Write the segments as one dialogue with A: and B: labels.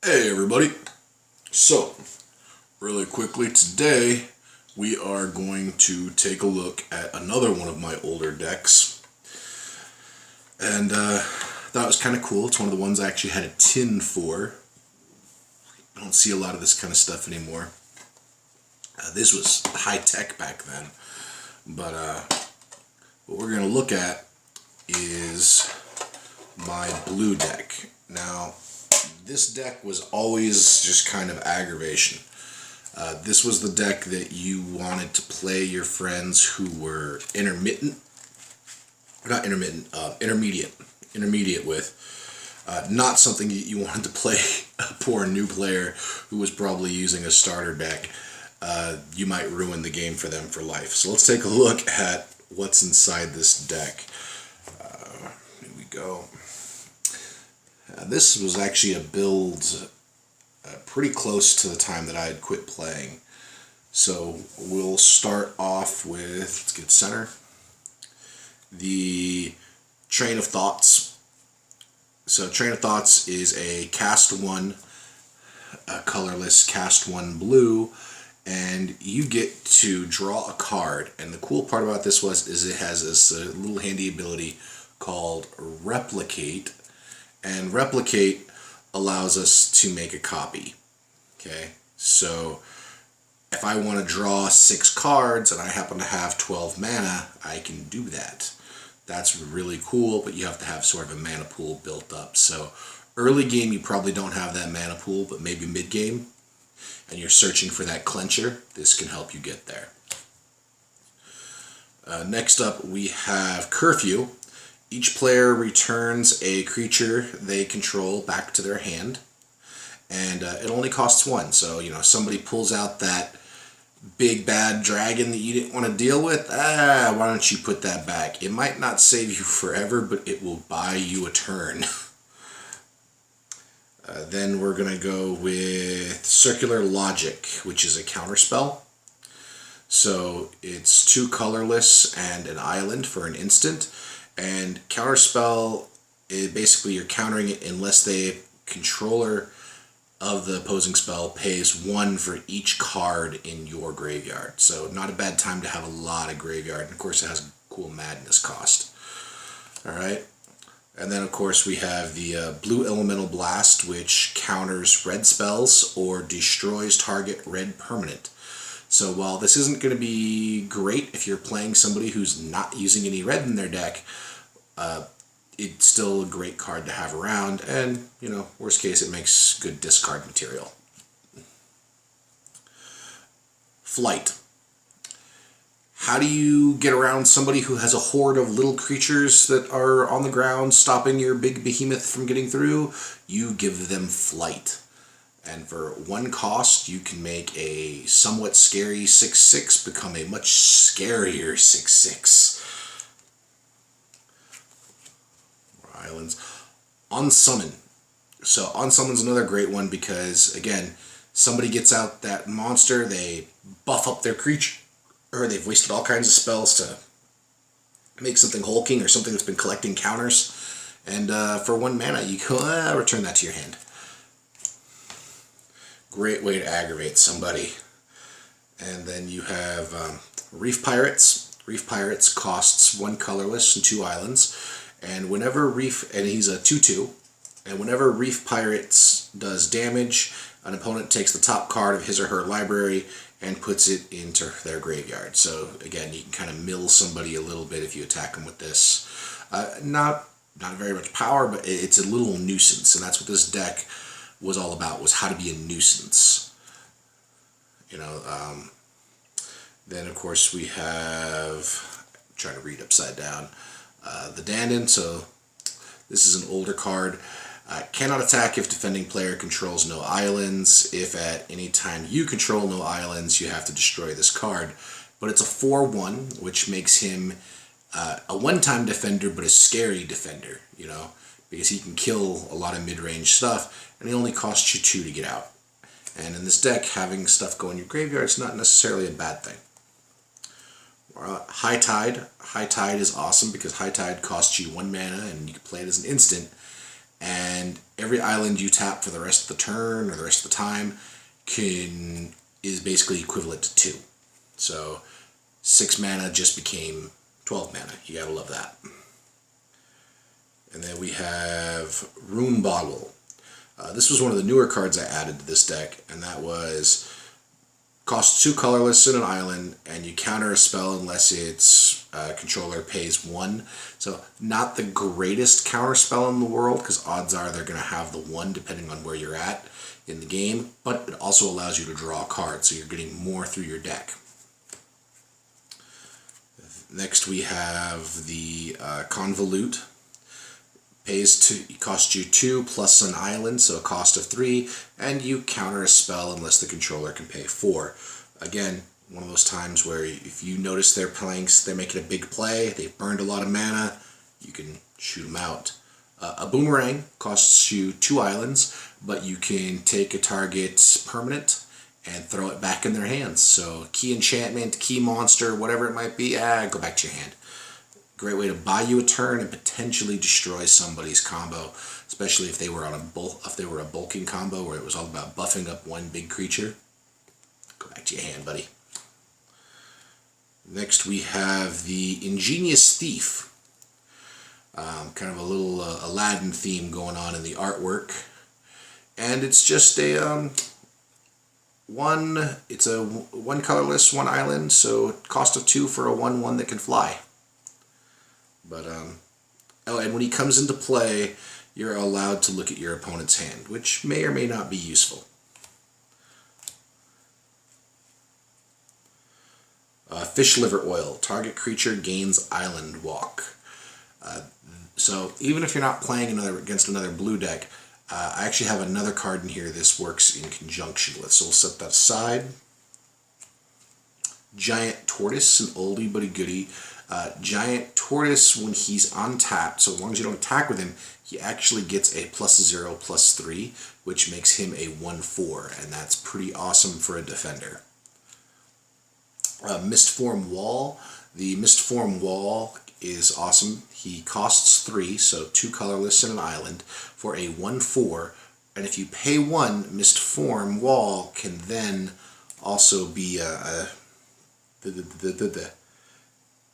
A: Hey everybody. So, really quickly today we are going to take a look at another one of my older decks. And that was kind of cool. It's one of the ones I actually had a tin for. I don't see a lot of this kind of stuff anymore. This was high tech back then. But what we're going to look at is my blue deck. Now, this deck was always just kind of aggravation. This was the deck that you wanted to play your friends who were intermittent, not intermittent, intermediate with. Not something you wanted to play a poor new player who was probably using a starter deck. You might ruin the game for them for life. So let's take a look at what's inside this deck. Here we go. This was actually a build pretty close to the time that I had quit playing. So we'll start off with, let's get center, the Train of Thoughts. So Train of Thoughts is a cast 1, colorless, cast 1 blue, and you get to draw a card. And the cool part about this is it has this little handy ability called Replicate. And Replicate allows us to make a copy. Okay, so if I want to draw 6 cards and I happen to have 12 mana, I can do that. That's really cool, but you have to have sort of a mana pool built up. So early game you probably don't have that mana pool, but maybe mid game and you're searching for that clencher, this can help you get there. Next up we have Curfew. Each player returns a creature they control back to their hand, and it only costs 1. So, somebody pulls out that big bad dragon that you didn't want to deal with, why don't you put that back? It might not save you forever, but it will buy you a turn. Then we're going to go with Circular Logic, which is a counterspell. So it's 2 colorless and an island for an instant. And counterspell, basically you're countering it unless the controller of the opposing spell pays 1 for each card in your graveyard. So not a bad time to have a lot of graveyard. And of course it has a cool madness cost. Alright. And then of course we have the Blue Elemental Blast, which counters red spells or destroys target red permanent. So while this isn't going to be great if you're playing somebody who's not using any red in their deck, it's still a great card to have around, and, worst case, it makes good discard material. Flight. How do you get around somebody who has a horde of little creatures that are on the ground stopping your big behemoth from getting through? You give them flight. And for 1 cost, you can make a somewhat scary 6/6 become a much scarier 6/6. Islands. Unsummon. So Unsummon's another great one because, again, somebody gets out that monster, they buff up their creature, or they've wasted all kinds of spells to make something hulking or something that's been collecting counters, and for 1 mana, you can return that to your hand. Great way to aggravate somebody. And then you have Reef Pirates. Reef Pirates costs 1 colorless and 2 islands. And whenever and he's a 2/2, and whenever Reef Pirates does damage, an opponent takes the top card of his or her library and puts it into their graveyard. So again, you can kind of mill somebody a little bit if you attack them with this. Not very much power, but it's a little nuisance, and that's what this deck was all about, was how to be a nuisance. Then of course we have, I'm trying to read upside down, the Dandan. So this is an older card. Cannot attack if defending player controls no islands. If at any time you control no islands, you have to destroy this card. But it's a 4/1, which makes him a one-time defender, but a scary defender, because he can kill a lot of mid-range stuff, and he only costs you 2 to get out. And in this deck, having stuff go in your graveyard is not necessarily a bad thing. High Tide. High Tide is awesome because High Tide costs you 1 mana and you can play it as an instant. and every island you tap for the rest of the turn or the rest of the time is basically equivalent to 2. So 6 mana just became 12 mana. You gotta love that. And then we have Rune Bottle. This was one of the newer cards I added to this deck, and that was costs 2 colorless in an island, and you counter a spell unless its controller pays 1. So not the greatest counter spell in the world, because odds are they're going to have the 1 depending on where you're at in the game, but it also allows you to draw a card, so you're getting more through your deck. Next we have the Convolute. Costs you 2 plus an island, so a cost of 3, and you counter a spell unless the controller can pay 4. Again, one of those times where if you notice they're making a big play, they've burned a lot of mana, you can shoot them out. A Boomerang costs you 2 islands, but you can take a target permanent and throw it back in their hands. So key enchantment, key monster, whatever it might be, go back to your hand. Great way to buy you a turn and potentially destroy somebody's combo, especially if they were a bulking combo where it was all about buffing up one big creature. Go back to your hand, buddy. Next we have the Ingenious Thief. Kind of a little Aladdin theme going on in the artwork, and it's just a one colorless, 1 island, so cost of 2 for a 1/1 that can fly. But, and when he comes into play, you're allowed to look at your opponent's hand, which may or may not be useful. Fish Liver Oil. Target creature gains Island Walk. So even if you're not playing against another blue deck, I actually have another card in here this works in conjunction with, so we'll set that aside. Giant Tortoise, an oldie but a goodie. Giant Tortoise, when he's untapped, so as long as you don't attack with him, he actually gets a +0/+3, which makes him a 1/4, and that's pretty awesome for a defender. Mistform Wall. The Mistform Wall is awesome. He costs 3, so 2 colorless and an island, for a 1/4, and if you pay 1, Mistform Wall can then also be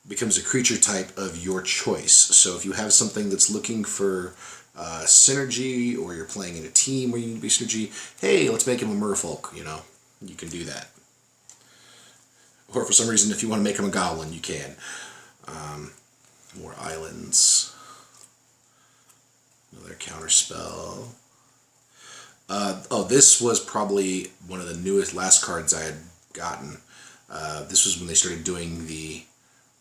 A: becomes a creature type of your choice. So if you have something that's looking for synergy, or you're playing in a team where you need to be synergy, hey, let's make him a merfolk, you can do that. Or for some reason, if you want to make him a goblin, you can. More islands. Another counter spell. This was probably one of the last cards I had gotten. This was when they started doing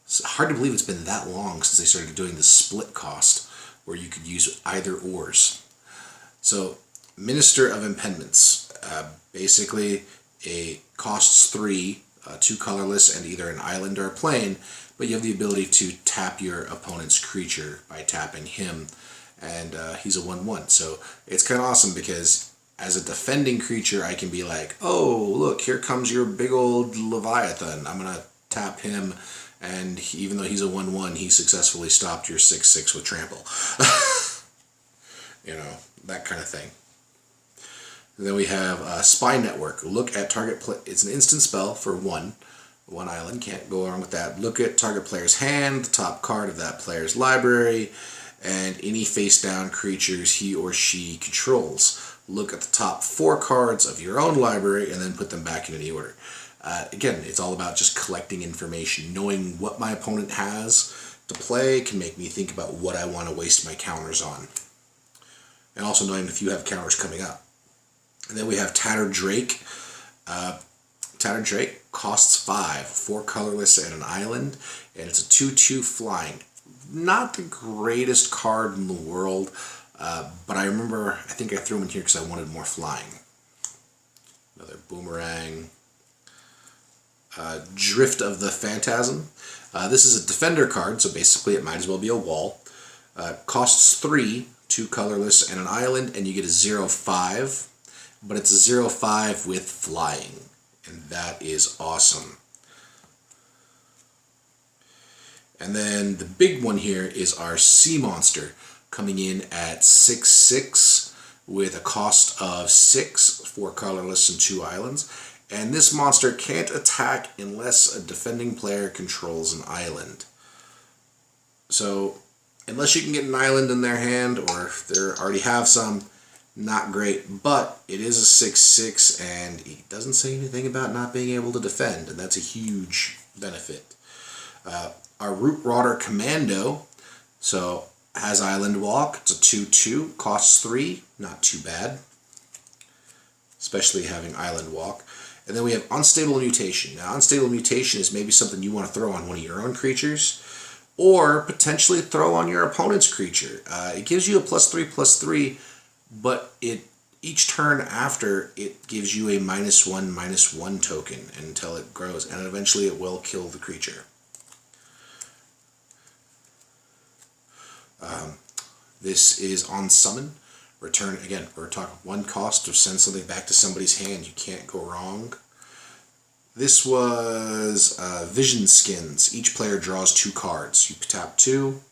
A: it's hard to believe it's been that long since they started doing the split cost, where you could use either ors. So, Minister of Impediments. Basically, costs 3, 2 colorless, and either an island or a plane, but you have the ability to tap your opponent's creature by tapping him, and he's a 1/1. So it's kind of awesome because as a defending creature, I can be like, oh, look, here comes your big old Leviathan. I'm going to tap him, and even though he's a 1/1, he successfully stopped your 6/6 with trample. That kind of thing. And then we have Spy Network. Look at target it's an instant spell for 1 island. Can't go wrong with that. Look at target player's hand, the top card of that player's library, and any face-down creatures he or she controls. Look at the top 4 cards of your own library and then put them back in any order. Again, it's all about just collecting information. Knowing what my opponent has to play can make me think about what I want to waste my counters on. And also knowing if you have counters coming up. And then we have Tattered Drake. Tattered Drake costs 5, 4 colorless and an island, and it's a 2/2 flying. Not the greatest card in the world, but I think I threw him in here because I wanted more flying. Another Boomerang. Drift of the Phantasm. This is a defender card, so basically it might as well be a wall. Costs 3, 2 colorless and an island, and you get a 0/5, but it's a 0/5 with flying, and that is awesome. And then the big one here is our Sea Monster. coming in at 6/6 with a cost of 6 for colorless and 2 islands. And this monster can't attack unless a defending player controls an island. So unless you can get an island in their hand, or if they already have some, not great. But it is a 6/6, and it doesn't say anything about not being able to defend, and that's a huge benefit. Our Root Rotter Commando, so has Island Walk. It's a 2/2, costs 3, not too bad, especially having Island Walk. And then we have Unstable Mutation. Now, Unstable Mutation is maybe something you want to throw on one of your own creatures, or potentially throw on your opponent's creature. It gives you a +3/+3, but each turn after it gives you a -1/-1 token until it grows, and eventually it will kill the creature. This is on summon. Return, again, we're talking 1 cost to send something back to somebody's hand. You can't go wrong. This was Vision Skins. Each player draws 2 cards. You tap 2,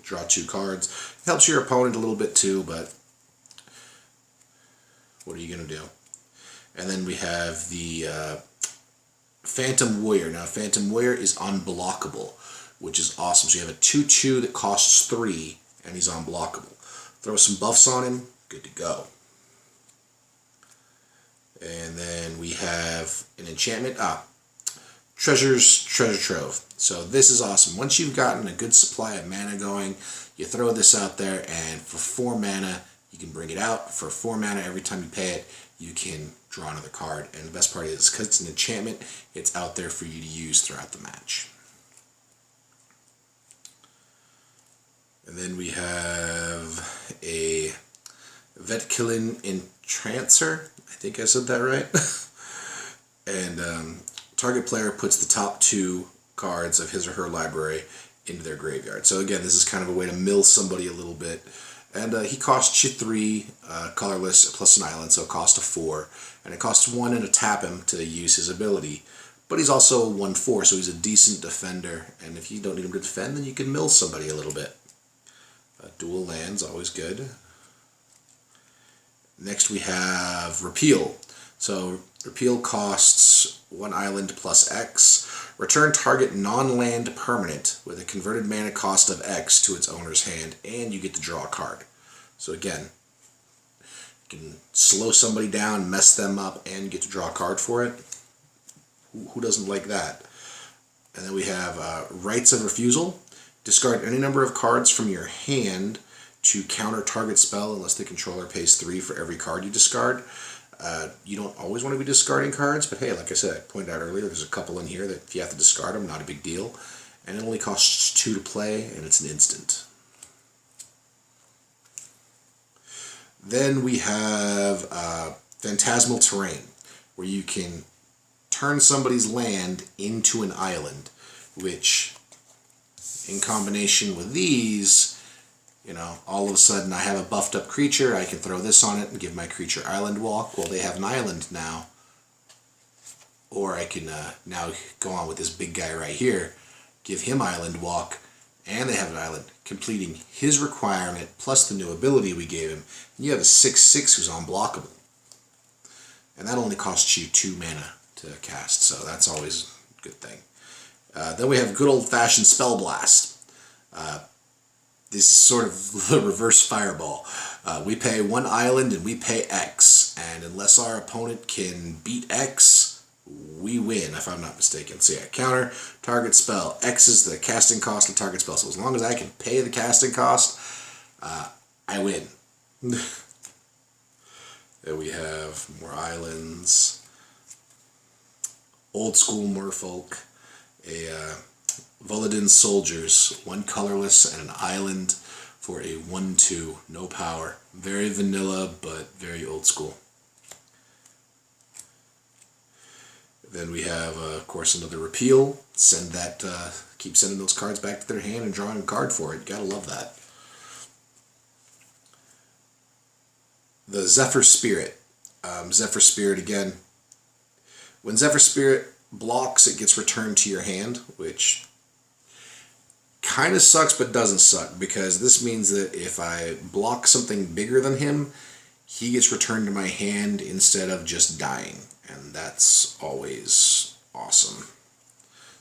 A: draw 2 cards. It helps your opponent a little bit too, but what are you going to do? And then we have the Phantom Warrior. Now, Phantom Warrior is unblockable, which is awesome. So you have a 2/2 that costs 3, and he's unblockable. Throw some buffs on him, good to go. And then we have an enchantment. Treasure Trove. So this is awesome. Once you've gotten a good supply of mana going, you throw this out there, and for 4 mana, you can bring it out. For 4 mana, every time you pay it, you can draw another card. And the best part is, because it's an enchantment, it's out there for you to use throughout the match. And then we have a Vetkilin Entrancer. I think I said that right. And target player puts the top 2 cards of his or her library into their graveyard. So again, this is kind of a way to mill somebody a little bit. And he costs you 3 colorless plus an island, so it costs a 4. And it costs 1 and a tap him to use his ability. But he's also a 1/4, so he's a decent defender. And if you don't need him to defend, then you can mill somebody a little bit. Dual lands, always good. Next we have Repeal. So Repeal costs 1 island plus X. Return target non-land permanent with a converted mana cost of X to its owner's hand, and you get to draw a card. So again, you can slow somebody down, mess them up, and you get to draw a card for it. Who doesn't like that? And then we have Rights of Refusal. Discard any number of cards from your hand to counter target spell unless the controller pays 3 for every card you discard. You don't always want to be discarding cards, but hey, like I said, I pointed out earlier, there's a couple in here that if you have to discard them, not a big deal. And it only costs 2 to play, and it's an instant. Then we have Phantasmal Terrain, where you can turn somebody's land into an island, which, in combination with these, you know, all of a sudden I have a buffed up creature, I can throw this on it and give my creature Island Walk. Well, they have an island now. Or I can now go on with this big guy right here, give him Island Walk, and they have an island, completing his requirement plus the new ability we gave him. And you have a 6/6 who's unblockable. And that only costs you 2 mana to cast, so that's always a good thing. Then we have good old-fashioned Spell Blast. This is sort of the reverse Fireball. We pay 1 island and we pay X, and unless our opponent can beat X, we win, if I'm not mistaken. So yeah, counter, target spell. X is the casting cost of target spell, so as long as I can pay the casting cost, I win. Then we have more islands. Old School Merfolk. A Voladin Soldiers, 1 colorless and an island for a 1/2, no power. Very vanilla, but very old school. Then we have, of course, another Repeal. Send that, keep sending those cards back to their hand and drawing a card for it. You gotta love that. The Zephyr Spirit. Zephyr Spirit, again, when Zephyr Spirit blocks, it gets returned to your hand, which kind of sucks but doesn't suck, because this means that if I block something bigger than him, he gets returned to my hand instead of just dying, and that's always awesome.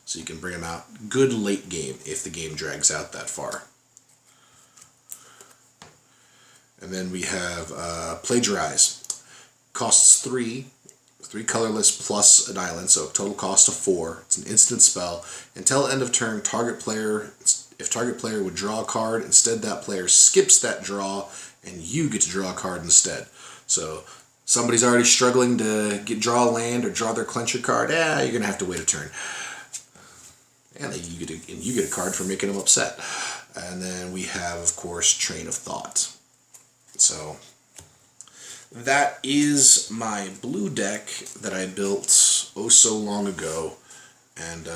A: So you can bring him out good late game if the game drags out that far. And then we have Plagiarize. Costs 3 colorless plus an island, so total cost of 4. It's an instant spell. Until end of turn, if target player would draw a card, instead that player skips that draw, and you get to draw a card instead. So somebody's already struggling to draw a land or draw their clencher card. You're gonna have to wait a turn, and you get a card for making them upset. And then we have, of course, Train of Thought. So that is my blue deck that I built oh so long ago. And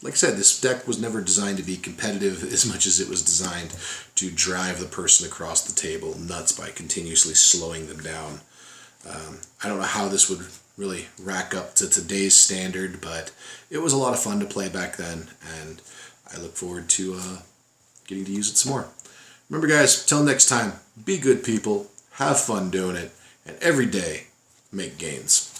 A: like I said, this deck was never designed to be competitive as much as it was designed to drive the person across the table nuts by continuously slowing them down. I don't know how this would really rack up to today's standard, but it was a lot of fun to play back then, and I look forward to getting to use it some more. Remember guys, till next time, be good people, have fun doing it, and every day, make gains.